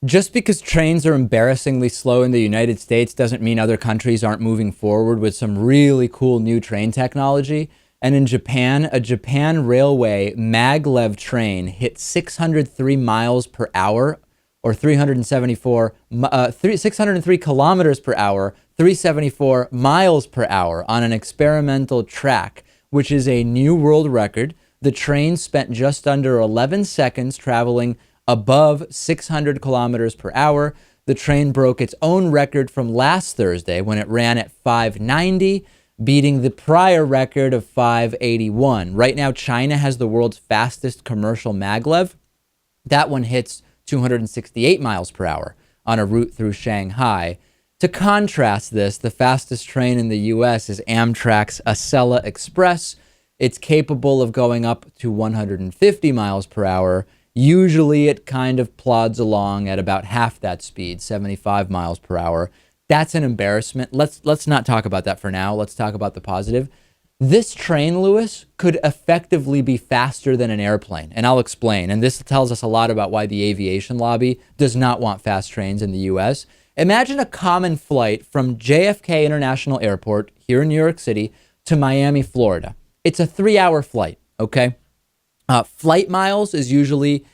Just because trains are embarrassingly slow in the United States doesn't mean other countries aren't moving forward with some really cool new train technology. And in Japan, a Japan Railway maglev train hit 603 miles per hour, or 603 kilometers per hour, 374 miles per hour on an experimental track, which is a new world record. The train spent just under 11 seconds traveling above 600 kilometers per hour. The train broke its own record from last Thursday when it ran at 590, beating the prior record of 581. Right now, China has the world's fastest commercial maglev. That one hits 268 miles per hour on a route through Shanghai. To contrast this, the fastest train in the US is Amtrak's Acela Express. It's capable of going up to 150 miles per hour. Usually it kind of plods along at about half that speed, 75 miles per hour. That's an embarrassment. Let's not talk about that for now. Let's talk about the positive. This train, Lewis, could effectively be faster than an airplane, and I'll explain. And this tells us a lot about why the aviation lobby does not want fast trains in the US. Imagine a common flight from JFK International Airport here in New York City to Miami, Florida. It's a 3-hour flight, okay? Flight miles is usually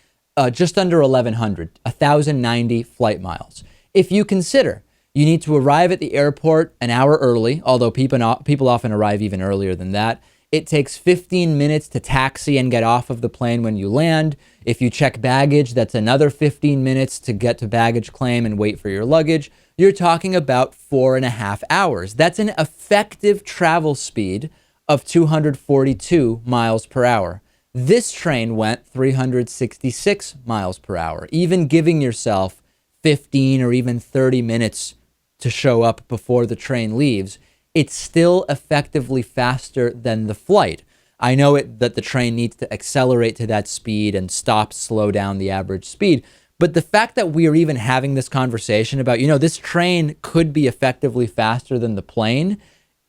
just under 1,1090 flight miles. If you consider you need to arrive at the airport an hour early, although people often arrive even earlier than that. It takes 15 minutes to taxi and get off of the plane when you land. If you check baggage, that's another 15 minutes to get to baggage claim and wait for your luggage. You're talking about 4.5 hours. That's an effective travel speed of 242 miles per hour. This train went 366 miles per hour, even giving yourself 15 or even 30 minutes to show up before the train leaves. It's still effectively faster than the flight. I know that the train needs to accelerate to that speed and slow down the average speed. But the fact that we are even having this conversation about, this train could be effectively faster than the plane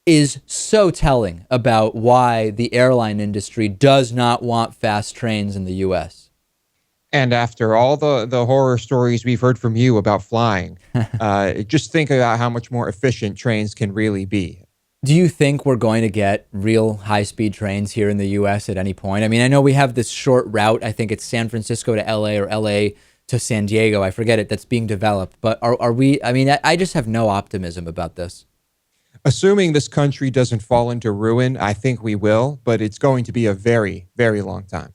is so telling about why the airline industry does not want fast trains in the US. And after all the horror stories we've heard from you about flying, just think about how much more efficient trains can really be. Do you think we're going to get real high-speed trains here in the US at any point? I mean, I know we have this short route. I think it's San Francisco to LA or LA to San Diego. I forget it. That's being developed. But are we, I mean, I just have no optimism about this. Assuming this country doesn't fall into ruin, I think we will, but it's going to be a very, very long time.